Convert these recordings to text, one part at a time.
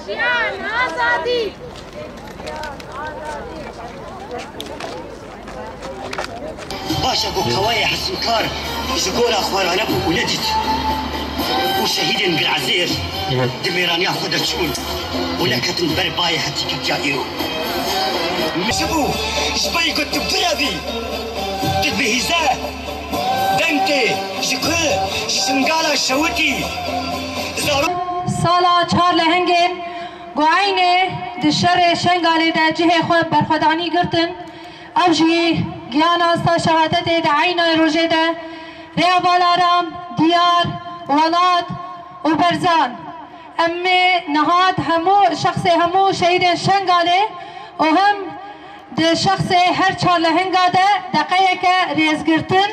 جیان آزادی باشا قوية حسوكار زقورا خوارانة ولدت وشهيد بالعزير دميران ياخذ تشون ولكت برباية هتيك جايرو مشبو شبي كنت برابي تبي هزاه دنتي شكو شنقالا شوتي سالا چهار لهنگین گوعینه دشر شنگالی ده جه خود برخدانی گرتن افجی گیان آستا شهادت ده عینای روژه ده ریا بالارام دیار ولاد و برزان امی نهاد همو شخص همو شهید شنگالی و هم ده شخص هر چهار لهنگا ده دقیه که ریز گرتن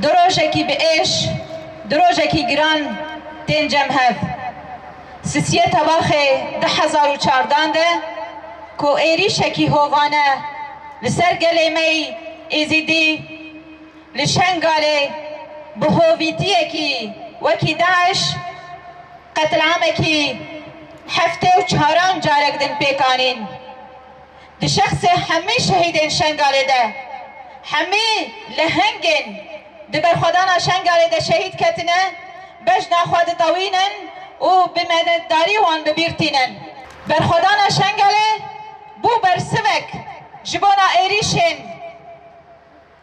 دروجکی به اش دروجکی گران تین جمهف سیسیه تباخه 10,014 ده کو ایریشکی هوانه لسر گلیمی ایزیدی لشنگاله بهویتیه کی وکی داعش قتل عامکی هفته و چهاران جارک دن پیکانین ده شخص همه شهیدین شنگاله ده همه لهنگن دبر خدانا شنگاله ده شهید کتنه بش ناخواد طوینن و بمددداری وان ببیرتینن بر خدانا شنگاله بو بر سمک جبانا ایریشن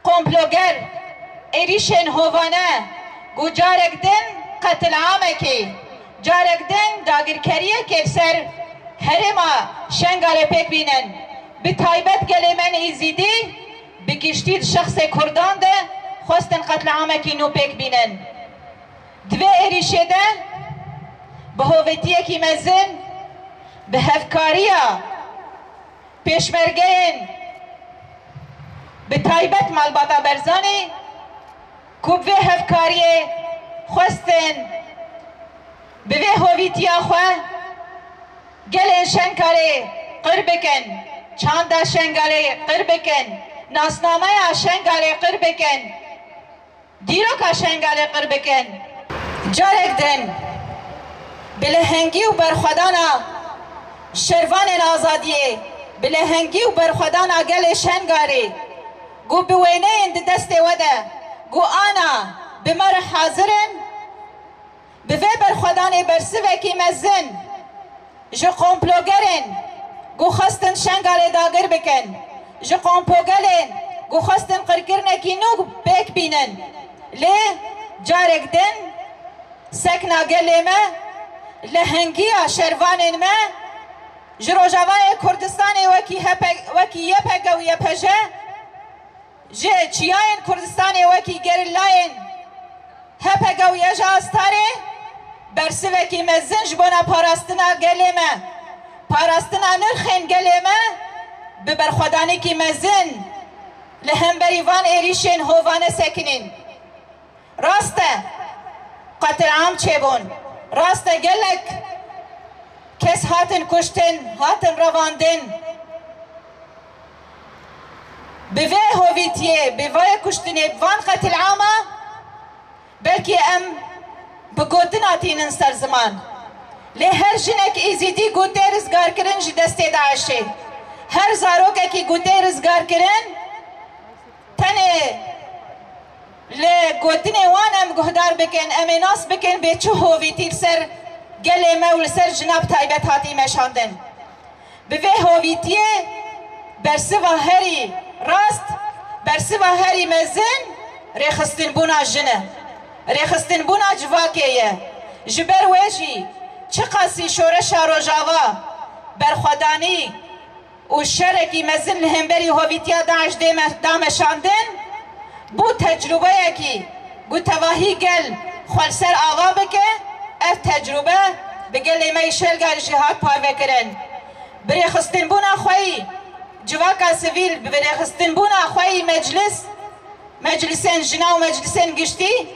قمپلوگر ایریشن هوانه گو جارک دن قتل عامه که جارک دن داگرکریه که سر هرما شنگاله پیک بینن به تایبت گله من ایزیدی بگشتید شخص کردان ده خواستن قتل عامکی نو پیک بینن دوی ایریشه ده به هویتیه کی مزن به هفکاریا پیشمرگین به تایبت مالباتا برزانی کوب وی هفکاریه خواستن به وی هویتیا خواه گلین شنکاره قربکن چاندا شنگاله قربکن ناسنامه شنگاله قربکن دیروکا شنگاله قربکن جارک دن بلهنگی و برخدانا شروان آزادیه بلهنگی و برخدانا گل شنگاره گو بوینه اند دست وده گو آنا بمر حاضرن بوی برخدان برسوه کی مزن جو قمپلوگرن گو خواستن شنگاله داگر بکن جو قمپوگلن گو خواستن قرکرنه کی نو بیک بینن لی جارک دن سکنا گلی ما لهنگی شروان ما جروجاوای کردستان وکی یپگه و یپجه جه چیاین کردستان وکی گریلاین هپگه و یجه استاره برسوه کی مزن جبونا پاراستنا گلی ما پاراستنا نرخین گلی ما ببرخودانی کی مزن لهم بریوان ایریشین هووان سکنین راسته قتل عام چه بون راسته گلک کس هاتن کشتن هاتن رواندن بوی هویتیه بوی کشتنه بوان قتل عامه بلکی ام بگوتنا تینن سر زمان لی هر جنک ایزیدی گوته رزگار کرن جی دست داعشه هر زاروکه کی گوته رزگار کرن تنه لی گوتنه وانم گهدار بکن امیناس بکن به چه هویتی سر گله مول سر جناب تایبت هاتی مشاندن بوی هویتیه برسوا هری راست برسوا هری مزن ریخستن بونا جنه ریخستن بونا جواکیه جبر ویجی چه قاسی شورش روجاوا برخودانی و شرکی مزن لهمبری هویتیا داعش دامشاندن بو تجربه یکی گو تواهی گل خالسر آوا بکه اف تجربه بگل ایمه شلگر جهاد پاوه کرن بریخستن بونا خواهی جواکا سویل بریخستن بونا خواهی مجلسین جنا و مجلسین گشتی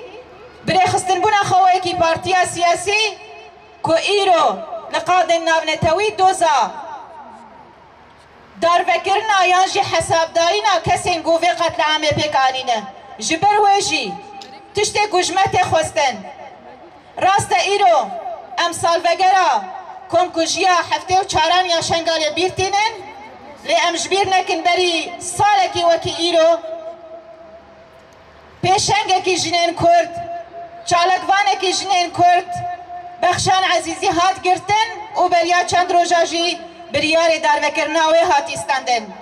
بریخستن بونا خواهی کی پارتیا سیاسی که ایرو لقاد ناونتوی دوزا دار فکرنا یانجی حساب دارینا کسین گوه قتل عامه پیکانینه جبر ویجی تشتی گجمت خوستن راست ایرو امسال وگرا کم کجیا هفته و چاران یا شنگال بیرتینن لی امجبیر نکن بری سالکی وکی ایرو پیشنگکی جنین کرد چالکوانکی جنین کرد بخشان عزیزی هات گرتن و بریا چند روژاجی بریار داروکرناوی هاتی استندن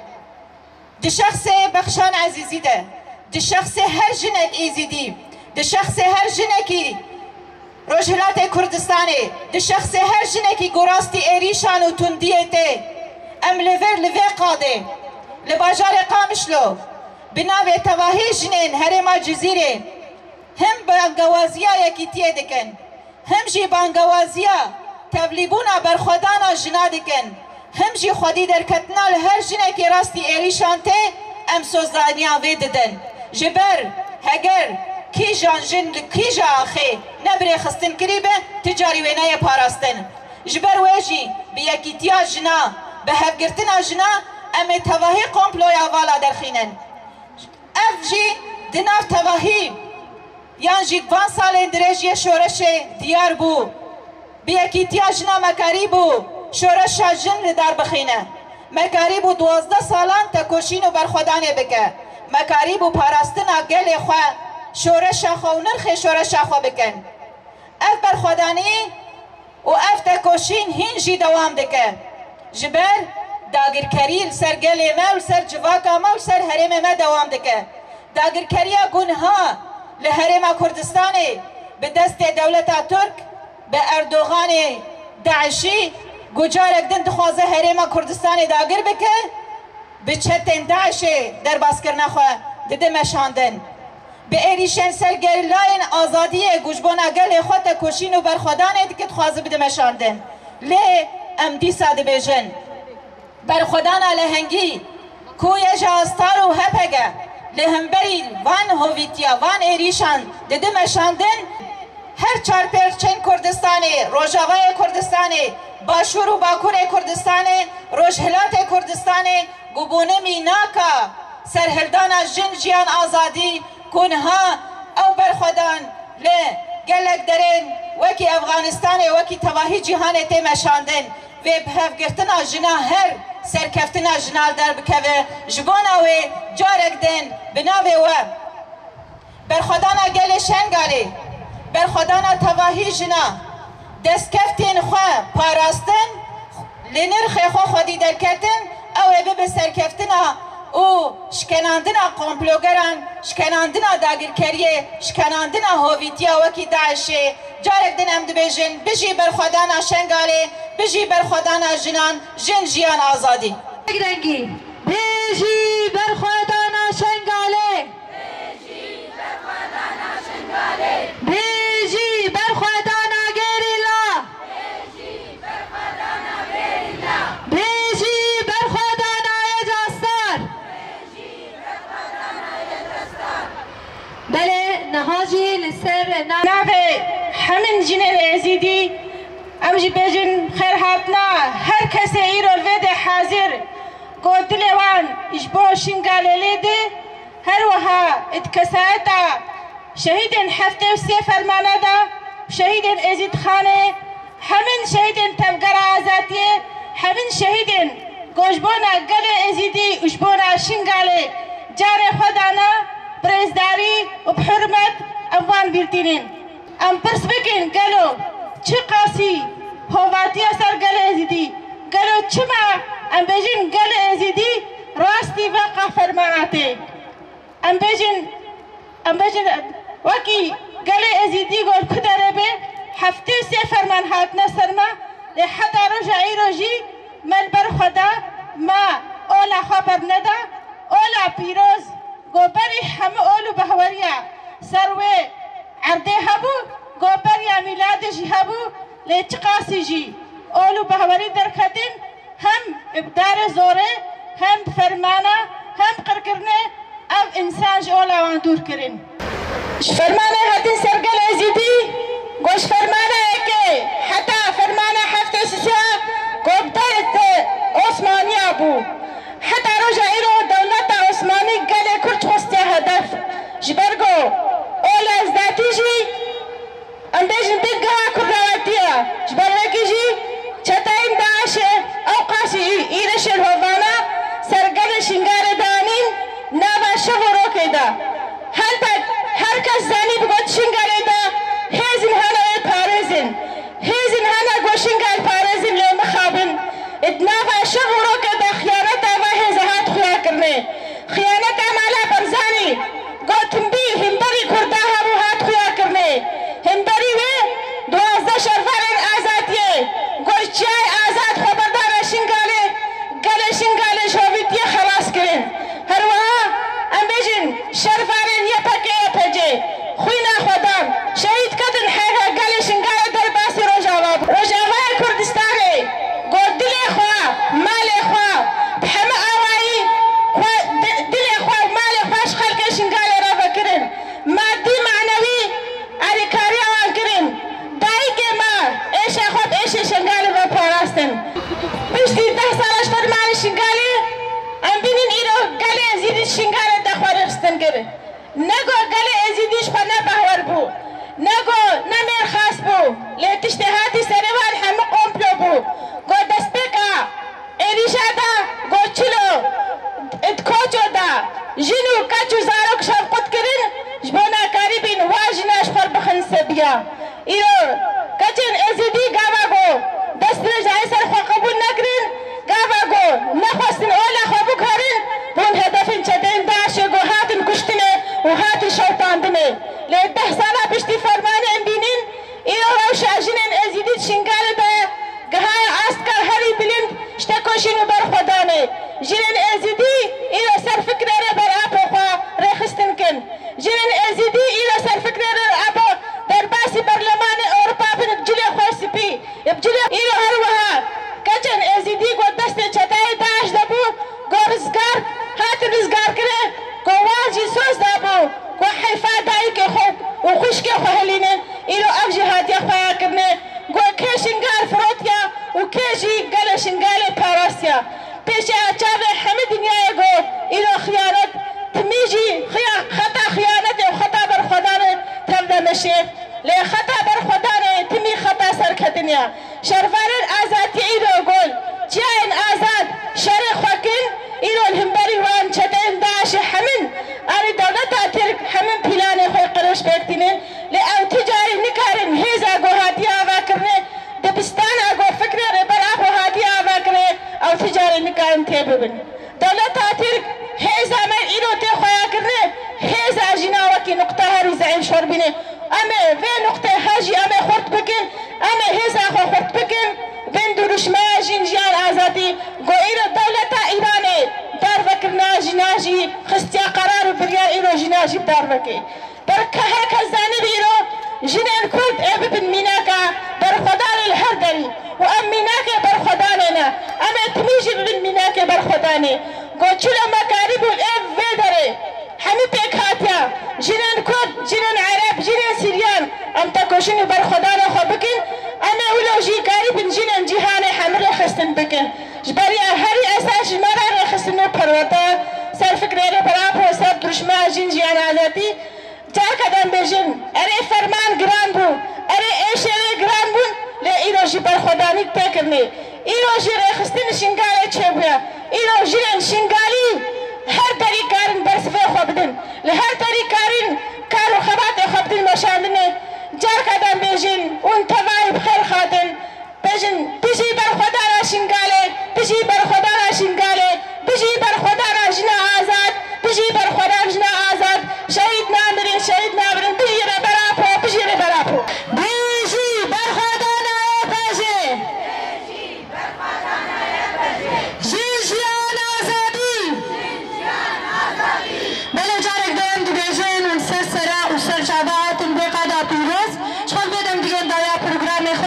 ده شخص بخشان عزیزی ده ده شخص هر جنک ایزیدی ده شخص هر جنکی روجهلات کردستانی ده شخص هر جنکی گراستی ایریشان و تندیه ته ام لور قاده لباجار قامشلو بناوی تواهی جنین هرما جزیره هم بانگوازیا یکی تیه دکن هم جی بانگوازیا تبلیبونا برخودانا جنا دکن هم جی خودی درکتنا لهر جنکی راستی ایریشان ته ام سوزدانیا ویددن جبر هگر کی جان جن کی جا آخه نبره خستن کریبه تجاری وینای پاراستن جبر ویجی به یکیتیا جنا به هفگرتنا جنا ام تواهی قمپلویا والا درخینن اف جی دناف تواهی یان جی دوان سال درجی شورش دیار بو به یکیتیا جنا مکاری بو شورش جن ردار بخینه مکاری بو 12 سالان تکوشین و برخودانه بکه مکاری بو پاراستنا گل خواه شورش خو نرخ شورش خو بکن اف برخودانی و اف تکوشین هینجی دوام دکه جبر داگر کریل سر گلی ما و سر جواکا ما و سر حرم ما دوام دکه داگر کریا گنها لحرم کردستانی به دست دولت ترک به اردوغان داعشی گجارک دن دخوازه حرم کردستانی داگر بکه به چتن داعش در باسکرنا خو دده مشاندن به ایریشن سرگرلاین آزادی گوشبونا گل خود کشین و برخودانه دیگه خوازه بده مشاندن لی ام دی ساده بیجن برخودانا لهنگی کوی جاستار و هپگه لهمبری وان هویتیا وان ایریشان دده مشاندن هر چار پرچن کردستانی روژاوای کردستانی باشور و باکور کردستانی روژهلات کردستانی گبونه میناکا سرهلدانا جن جیان آزادی کنها او برخودان لی گلک درین وکی افغانستان وکی تواهی جهان تی مشاندن و بهفگرتنا جنا هر سرکفتنا جنال در بکوه جبانا و جارک دن بناوه و برخودانا گل شنگالی برخودانا تواهی جنا دستکفتین خواه پاراستن لنرخ خو خودی درکتن او به سرکفتنا او شکناندنا قمپلوگران شکناندنا داگرکریه شکناندنا هویتیا وکی داعشه جارک دن ام دبیجن بجی برخودانا شنگاله بجی برخودانا جنان جن جیان آزادی رنگی بجی برخودانا شنگاله بجی برخودانا گریلا بجی برخودانا اجاستار بله نهاجی لسر ناوی همین جنه ازیدی امجی بجن خیر هاتنا هر کسی ایرو وید حاضر قلت لوان إجبو شنقال ليدي هروها اتكساتا شهيد حفتة وسيفر ماندا شهيد ازيد خانه همين شهيد تبقر عزاتي همين شهيد گوشبونا گل ازيدي وشبونا شنقالي جاني خدانا برزداري وبحرمت أموان بيرتينين ام پرس بکن گلو چه قاسی هواتي اثر گل ازيدي گلو چما ام بجن گل ازيدي راستي وقع فرماناتي ام بجن وكي قال ازيدي قول كدر به حفتي سفر من هات نسرما لحتى رجعي رجي من برخدا ما اولا خبر ندا اولا بيروز قبري هم اولو بهوريا سروي عرضي هبو قبريا ميلاد جي هبو لتقاسي جي اولو بهوري دركتين هم ابدار زوري هم فرمانا هم قرقرني او انسان جولا واندور كرين فرمانه هاتين سرقل ازيدي قوش فرمانه اكي حتى فرمانه حفتة سسا قبطت عثماني ابو حتى رجع إلو دولة عثماني قال كرت خستي هدف جبرقو اولا ازداتي جي اندجن بقها كرواتيا جبرقي جي چتاين داعشه او قاسي جي ايرش الهوانا سرقل شنگار دانين نابا شغورو كده هركز زاني بقول شنگال دا هزن هنا بارزن هزن هنا قو شنگال بارزن لو مخابن اتنافع شغورو كده خيانة ما هزهات خويا كرني خيانة مالا برزاني قو تنبي هندري كرداها بوهات خويا كرني هندري وي دوازده شرفارين آزادية قو چاي آزاد خبردار شنگالي قال شنگالي شوفيتي خلاص كرن هروها ام بيجن شرفارين يبكي يبجي خوينا خدام شهيد كدن حاجة قال شنقال درباسي رجاوة كردستاني قول دلي خوا مالي خوا بحما اواي دلي خوا مالي خواش خلق شنقال رافا كرن مادي معنوي علي كاري اوان كرن دايكي ما ايش اخوات ايش شنقال بپاراستن بشتي 10 سال اشتر مالي شنقالي ام بینین ایرو گله ازیدی شنگار دخوار خستن گره نگو گله ازیدیش پناه بهور بو نگو نمیر خاص بو لیتشتهاتی سروال همه قمپلو بو گو دستکا ایریشا دا گو چلو ادکوچو دا جنو کچو زارو کشاف قد کرن جبونا کاری بین واجناش پر بخن سبیا ایرو کچن ازیدی گاوا گو دست رجعی سر خوا قبول نگرن گاوا گو نخواستن اولا خوابو کارن بون هدفین چدین داشه گو هاتن کشتنه و هاتن شوطاندنه لی 10 سالا پشتی فرمانه امبینین ایو روش اجنین ازیدید شنگال دا گهای آسکا هری بلند شتکوشینو برخودانه جنین ازیدی ایو سر فکره را بر آبو خواه ریخستن کن جنین ازیدی ایو سر فکره را آبو در باسی برلمان اروپا بند جلی خواه سپی ابجلی ایو هروها کچن ازیدی گو دست چتای داش دبو گو رزگار هات رزگار کرے گو واجی سوز دبو گو حیفا دائی کے خوب و خوش کے خوهلینن ایلو افجی هاتی خواه کرنے گو که شنگال فروتیا و که جی گل شنگال پاراسیا پیش اچاوه همه دنیای گو ایلو خیانت تمیجی خطا خیانت و خطا برخودانه تبدا مشه لی خطا برخودانه تمی خطا سرکتنیا شرفارن آزادی ایلو گول جاین آزاد شرق خوکن ایلو الهمبری وان چتین داش همین آری دولتا ترک همین پیلانه خوی قرش بیکتینن لی او تجاری نکارن هیزا گو هاتی آوا کرنه دبستان آگو فکر ربر آبو هاتی آوا کرنه او تجاری نکارن تیببن دولتا ترک هیزا من ایلو تی خویا کرنه هیزا جناوکی نقطه هری زعیم شور بینه اما في نقطة هاجي اما خورت بكن اما هيزا خو خورت بكن بين دروش ما جنجيان آزادي قو إيرو دولة إيراني دار فكر ناجي خستيا قرار بريا إيرو جناجي بدار فكي بركة هكا زاني بيرو جنان كرد ابي بن ميناكا برخدان الهردري وام ميناكا برخداننا اما تميجي بن ميناكا برخداني قو چلو مكارب الاب فيدري همه پیک هاتیا جنان کرد جنان عرب جنان سریان ام تکوشنی بر خدا را خو بکن اما ولو جی کاری بن جنان جهان حمره خستن بکن جبری هری اساس مرا جین جیان آزادی جار کدام بیشن اره فرمان گران بو اره ایشری گران بون لی ایروجی برخودانی تکرنی ایروجی رخستن شنگالی چه بیا ایروجی شنگالی هر طریق کارن برسفه خوابدن لی هر طریق کارن کارو خبات خوابدن مشاندنه جار کدام بیشن اون توای بخیر خاطر